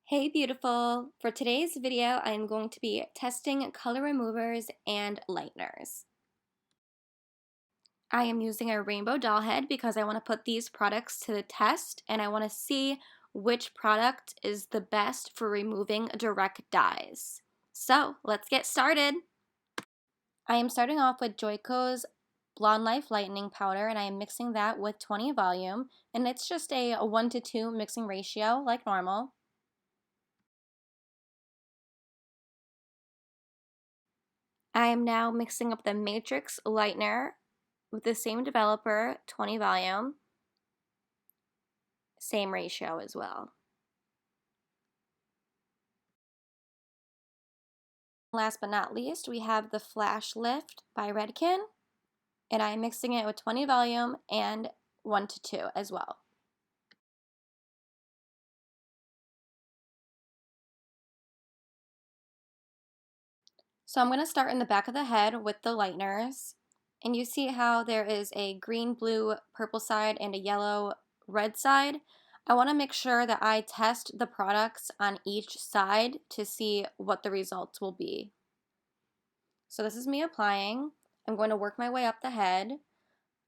Hey beautiful! For today's video, I am going to be testing color removers and lighteners. I am using a rainbow doll head because I want to put these products to the test and I want to see which product is the best for removing direct dyes. So let's get started! I am starting off with Joico's Blonde Life Lightening Powder and I am mixing that with 20 volume, and it's just a 1:2 mixing ratio like normal. I am now mixing up the Matrix Lightener with the same developer, 20 volume, same ratio as well. Last but not least, we have the Flash Lift by Redken, and I'm mixing it with 20 volume and 1:2 as well. So I'm going to start in the back of the head with the lighteners, and you see how there is a green, blue, purple side and a yellow, red side. I want to make sure that I test the products on each side to see what the results will be. So this is me applying. I'm going to work my way up the head.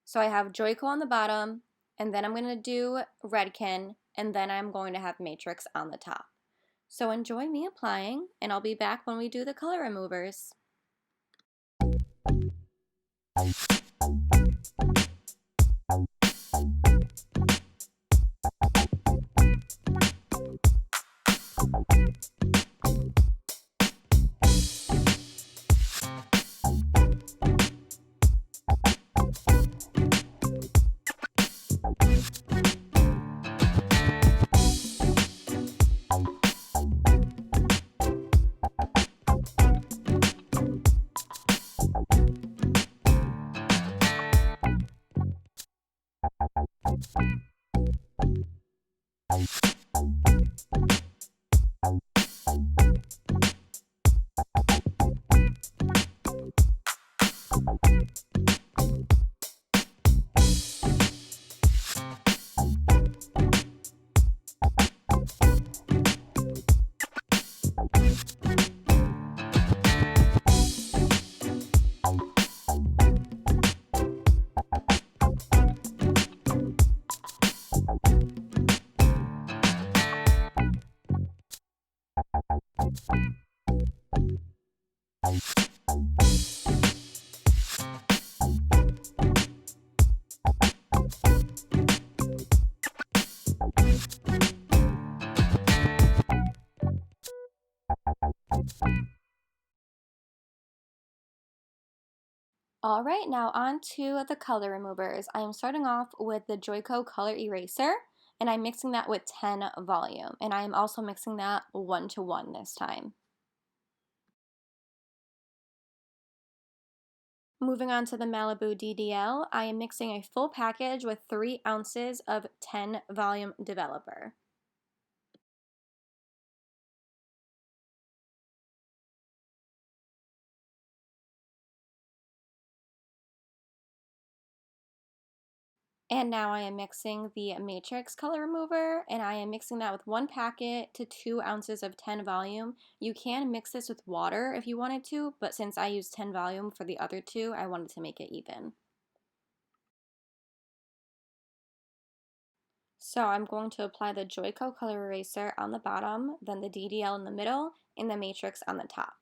So I have Joico on the bottom, and then I'm going to do Redken, and then I'm going to have Matrix on the top. So enjoy me applying, and I'll be back when we do the color removers. Alright, now on to the color removers. I am starting off with the Joico Color Eraser, and I'm mixing that with 10 volume, and I am also mixing that 1:1 this time. Moving on to the Malibu DDL, I am mixing a full package with 3 ounces of 10 volume developer. And now I am mixing the Matrix color remover, and I am mixing that with 1 packet to 2 ounces of 10 volume. You can mix this with water if you wanted to, but since I used 10 volume for the other 2, I wanted to make it even. So I'm going to apply the Joico Color Eraser on the bottom, then the DDL in the middle, and the Matrix on the top.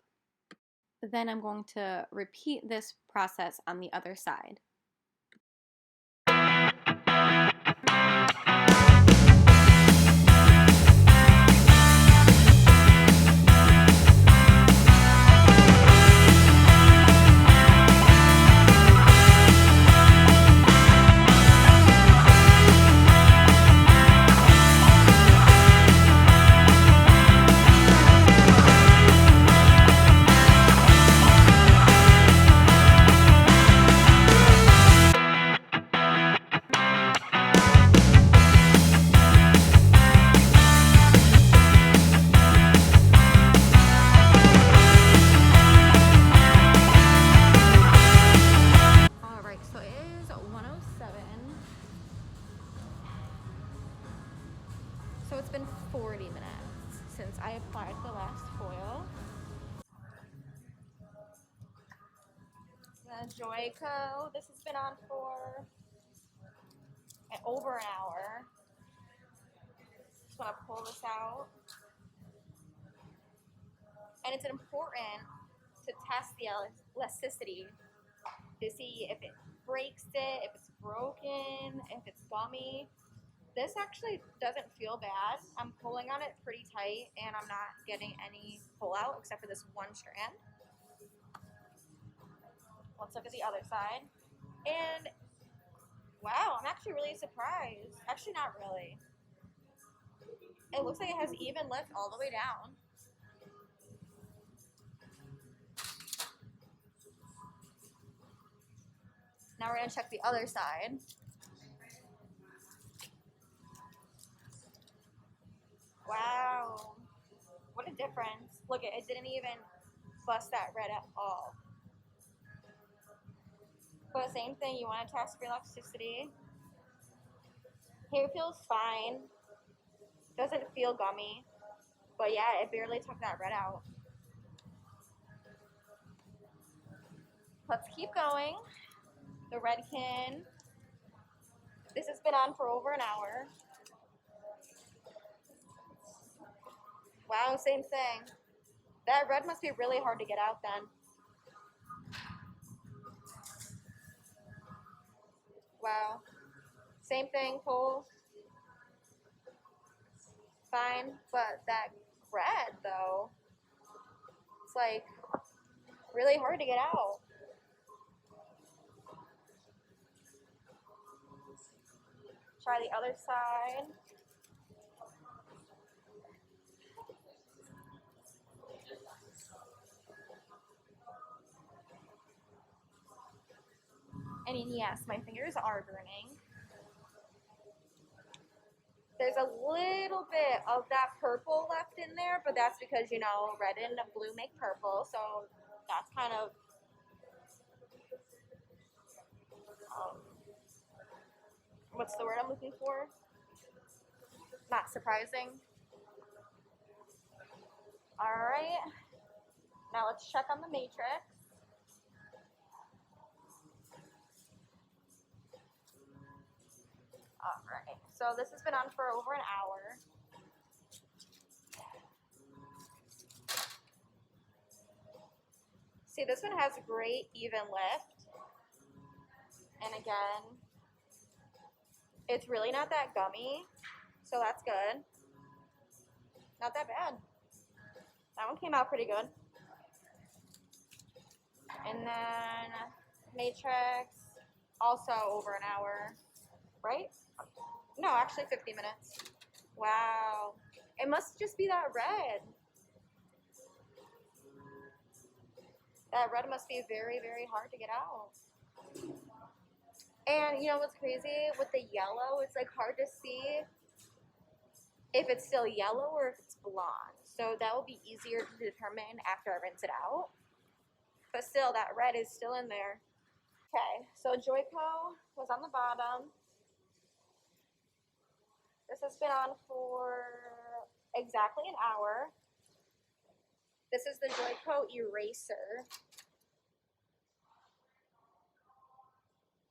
Then I'm going to repeat this process on the other side. since I applied the last foil. The Joico, this has been on for over an hour. Just want to pull this out. And it's important to test the elasticity to see if it breaks it, if it's broken, if it's gummy. This actually doesn't feel bad. I'm pulling on it pretty tight and I'm not getting any pull out except for this one strand. Let's look at the other side. And wow, I'm actually really surprised. Actually, not really. It looks like it has even lift all the way down. Now we're gonna check the other side. Wow, what a difference. Look, it didn't even bust that red at all. But same thing, you wanna test for elasticity. Here feels fine. Doesn't feel gummy. But yeah, it barely took that red out. Let's keep going. The Redken. This has been on for over an hour. Wow, same thing. That red must be really hard to get out then. Wow. Same thing, pull. Fine, but that red though, it's like really hard to get out. Try the other side. And yes, my fingers are burning. There's a little bit of that purple left in there, but that's because, you know, red and blue make purple, so that's kind of what's the word I'm looking for? Not surprising. All right, now let's check on the matrix. All right, so this has been on for over an hour. See, this one has great even lift. And again, it's really not that gummy, so that's good. Not that bad. That one came out pretty good. And then Matrix, also over an hour, right? No, actually 50 minutes. Wow. It must just be that red. That red must be very, very hard to get out. And you know what's crazy? With the yellow, it's like hard to see if it's still yellow or if it's blonde. So that will be easier to determine after I rinse it out. But still, that red is still in there. Okay, so Joico was on the bottom. This has been on for exactly an hour. This is the Joico Eraser.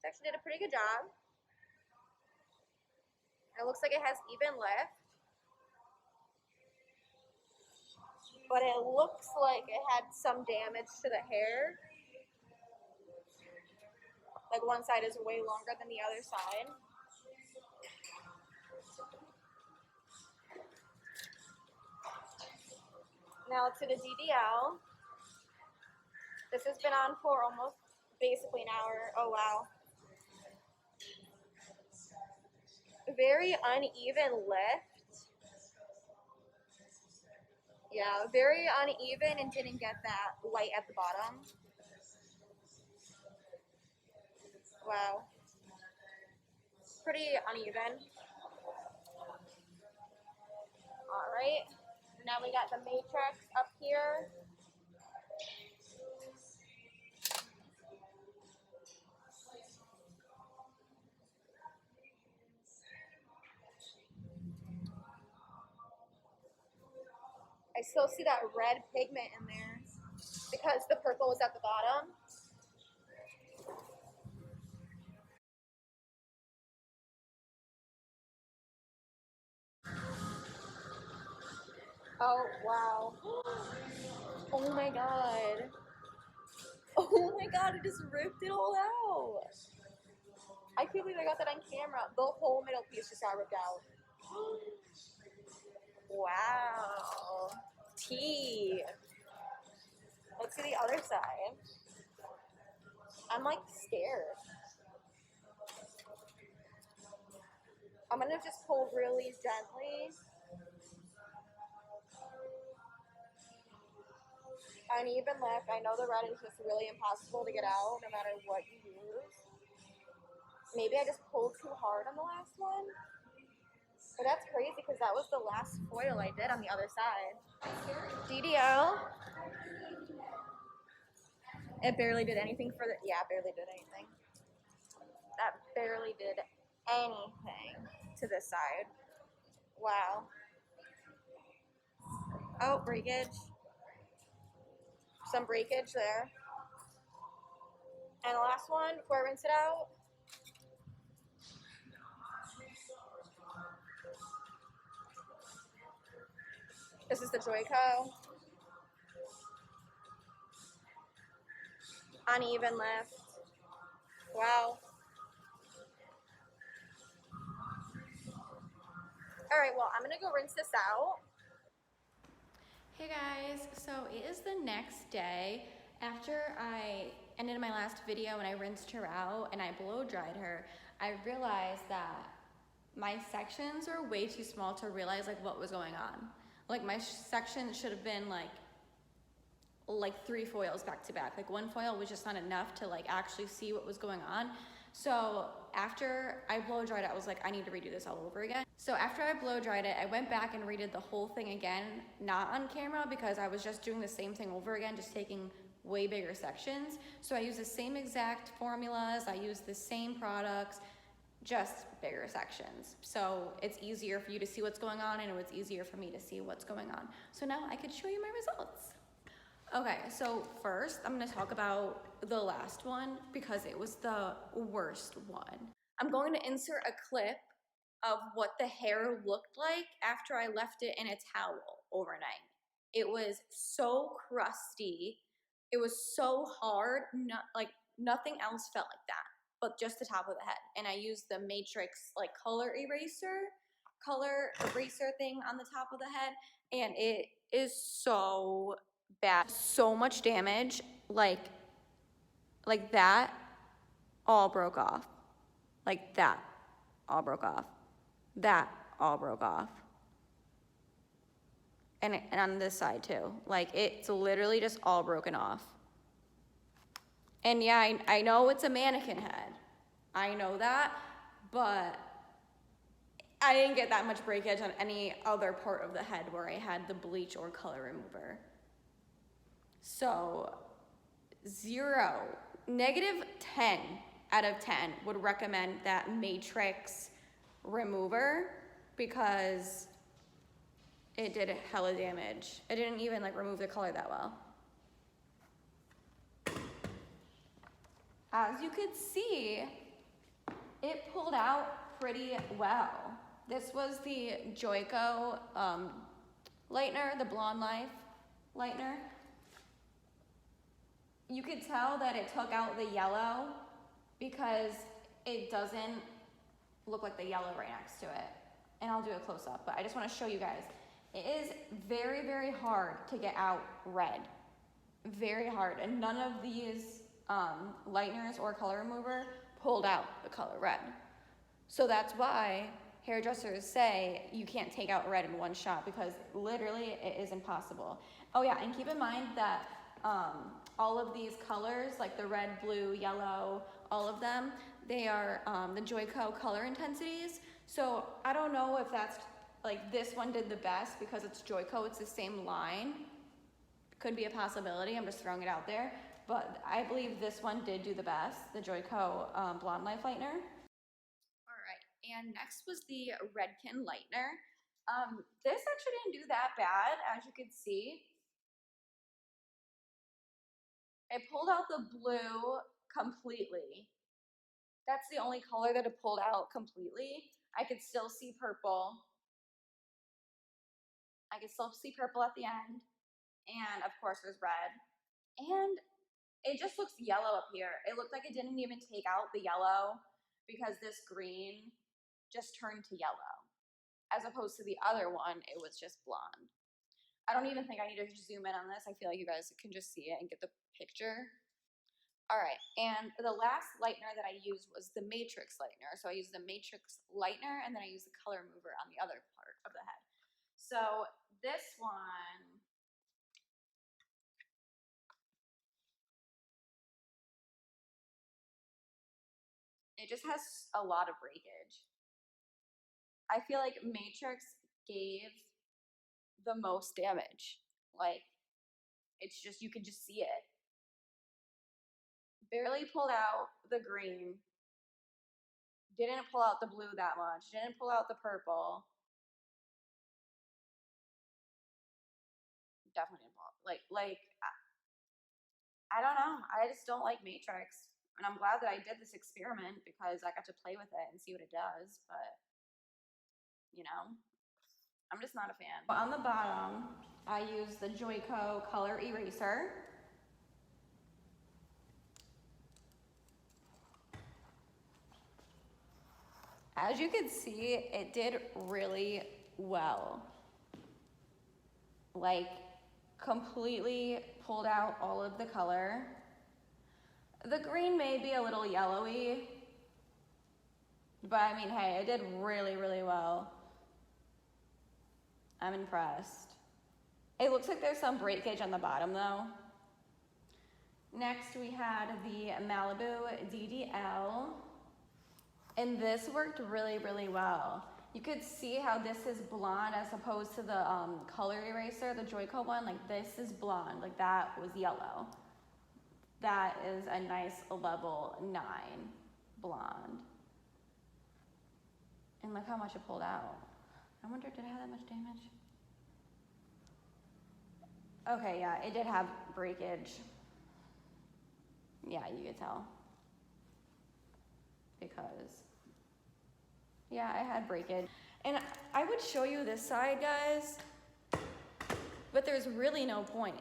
It actually did a pretty good job. It looks like it has even lift. But it looks like it had some damage to the hair. Like one side is way longer than the other side. Now to the DDL. This has been on for almost basically an hour. Oh wow. Very uneven lift. Yeah, very uneven and didn't get that light at the bottom. Wow. Pretty uneven. All right. Now we got the matrix up here. I still see that red pigment in there because the purple was at the bottom. Oh, wow. Oh my god. Oh my god, it just ripped it all out. I can't believe I got that on camera. The whole middle piece just got ripped out. Wow. Tea. Let's see the other side. I'm like scared. I'm gonna just pull really gently. Uneven left. I know the red is just really impossible to get out no matter what you use. Maybe I just pulled too hard on the last one. But that's crazy because that was the last foil I did on the other side. DDL. It barely did anything for the, yeah, it barely did anything. That barely did anything to this side. Wow. Oh, breakage. Some breakage there. And the last one, before I rinse it out. This is the Joico. Uneven left. Wow. All right, well, I'm gonna go rinse this out. Hey guys, so it is the next day after I ended my last video and I rinsed her out and I blow dried her. I realized that my sections are way too small to realize like what was going on. Like my section should have been like 3 foils back to back. Like 1 foil was just not enough to like actually see what was going on. So after I blow dried it, I was like, I need to redo this all over again. So after I blow dried it, I went back and redid the whole thing again, not on camera because I was just doing the same thing over again, just taking way bigger sections. So I used the same exact formulas, I used the same products, just bigger sections. So it's easier for you to see what's going on and it's easier for me to see what's going on. So now I could show you my results. Okay, so first I'm gonna talk about the last one because it was the worst one. I'm going to insert a clip of what the hair looked like after I left it in a towel overnight. It was so crusty. It was so hard, like nothing else felt like that, but just the top of the head. And I used the Matrix like color eraser thing on the top of the head, and it is so bad. So much damage, like that all broke off. Like that all broke off. That all broke off. And on this side too. Like it's literally just all broken off. And yeah, I know it's a mannequin head. I know that, but I didn't get that much breakage on any other part of the head where I had the bleach or color remover. So 0, -10 out of 10 would recommend that Matrix remover because it did hella damage. It didn't even like remove the color that well. As you could see, it pulled out pretty well. This was the Joico Lightener, the Blonde Life Lightener. You could tell that it took out the yellow because it doesn't look like the yellow right next to it. And I'll do a close up, but I just want to show you guys. It is very, very hard to get out red. Very hard. And none of these lighteners or color remover pulled out the color red. So that's why hairdressers say you can't take out red in one shot because literally it is impossible. Oh yeah, and keep in mind that all of these colors, like the red, blue, yellow, all of them, they are the Joico color intensities. So I don't know if that's, like this one did the best because it's Joico, it's the same line. Could be a possibility, I'm just throwing it out there. But I believe this one did do the best, the Joico Blonde Life Lightener. All right, and next was the Redken Lightener. This actually didn't do that bad, as you can see. It pulled out the blue completely. That's the only color that it pulled out completely. I could still see purple. I could still see purple at the end. And of course there's red. And it just looks yellow up here. It looked like it didn't even take out the yellow because this green just turned to yellow. As opposed to the other one, it was just blonde. I don't even think I need to zoom in on this. I feel like you guys can just see it and get the picture. All right, and the last lightener that I used was the Matrix lightener. So I used the Matrix lightener and then I used the color mover on the other part of the head. So this one, it just has a lot of breakage. I feel like Matrix gave the most damage. Like, it's just, you can just see it. Barely pulled out the green. Didn't pull out the blue that much. Didn't pull out the purple. Definitely didn't pull out. I don't know. I just don't like Matrix. And I'm glad that I did this experiment because I got to play with it and see what it does. But, you know, I'm just not a fan. On the bottom, I use the Joico Color Eraser. As you can see, it did really well. Like, completely pulled out all of the color. The green may be a little yellowy, but I mean, hey, it did really, really well. I'm impressed. It looks like there's some breakage on the bottom though. Next we had the Malibu DDL, and this worked really, really well. You could see how this is blonde as opposed to the color eraser, the Joico one. Like, this is blonde, like that was yellow. That is a nice level 9 blonde. And look how much it pulled out. I wonder, did it have that much damage? Okay, yeah, it did have breakage. Yeah, you could tell. Because, yeah, I had breakage. And I would show you this side, guys, but there's really no point.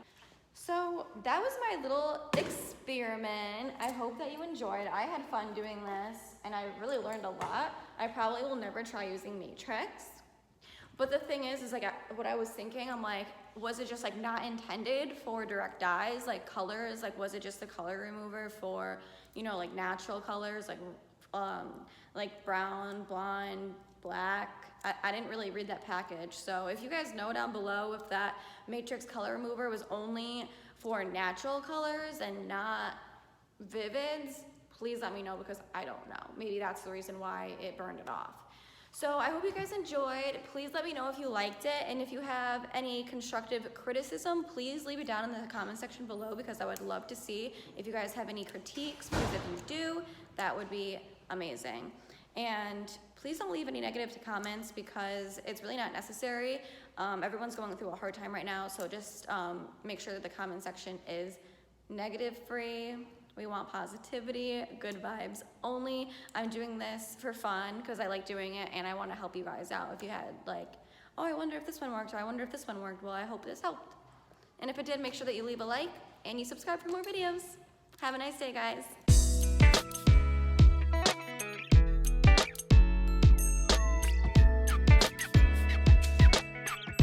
So that was my little experiment. I hope that you enjoyed. I had fun doing this, and I really learned a lot. I probably will never try using Matrix. But the thing is like, what I was thinking, I'm like, was it just like not intended for direct dyes, like colors? Like, was it just a color remover for, you know, like natural colors, like brown, blonde, black? I didn't really read that package. So if you guys know down below if that Matrix color remover was only for natural colors and not vivids, please let me know because I don't know. Maybe that's the reason why it burned it off. So I hope you guys enjoyed. Please let me know if you liked it, and if you have any constructive criticism, please leave it down in the comment section below because I would love to see if you guys have any critiques, because if you do, that would be amazing. And please don't leave any negative comments because it's really not necessary. Everyone's going through a hard time right now, so just make sure that the comment section is negative free. We want positivity, good vibes only. I'm doing this for fun because I like doing it and I want to help you guys out. If you had like, oh, I wonder if this one worked, or I wonder if this one worked, well, I hope this helped. And if it did, make sure that you leave a like and you subscribe for more videos. Have a nice day, guys.